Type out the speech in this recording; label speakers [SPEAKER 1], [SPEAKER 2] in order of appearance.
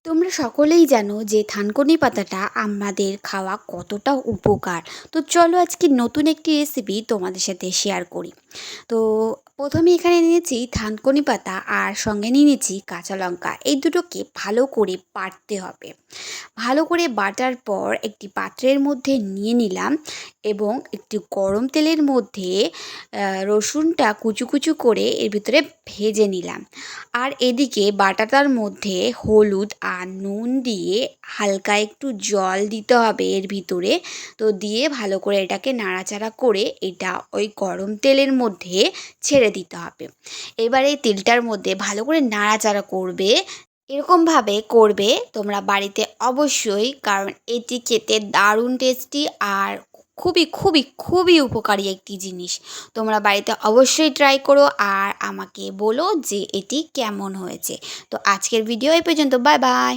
[SPEAKER 1] তোমরা সকলেই জানো যে থানকুনি পাতাটা আমাদের খাওয়া কতটা উপকার। তো চলো আজকে নতুন একটি রেসিপি তোমাদের সাথে শেয়ার করি। তো প্রথমে এখানে নিয়েছি থানকুনি পাতা আর সঙ্গে নিয়ে নিয়েছি কাঁচা লঙ্কা। এই দুটোকে ভালো করে বাটতে হবে। ভালো করে বাটার পর একটি পাত্রের মধ্যে নিয়ে নিলাম এবং একটু গরম তেলের মধ্যে রসুনটা কুচু কুচু করে এর ভিতরে ভেজে নিলাম। আর এদিকে বাটাটার মধ্যে হলুদ আর নুন দিয়ে হালকা একটু জল দিতে হবে এর ভিতরে। তো দিয়ে ভালো করে এটাকে নাড়াচাড়া করে এটা ওই গরম তেলের মধ্যে ছেড়ে দিতে হবে। এবার এই তেলটার মধ্যে ভালো করে নাড়াচাড়া করবে। এরকমভাবে করবে তোমরা বাড়িতে অবশ্যই, কারণ এটি খেতে দারুণ টেস্টি আর খুবই খুবই খুবই উপকারী একটি জিনিস। তোমরা বাড়িতে অবশ্যই ট্রাই করো আর আমাকে বলো যে এটি কেমন হয়েছে। তো আজকের ভিডিও এই পর্যন্ত। Bye bye.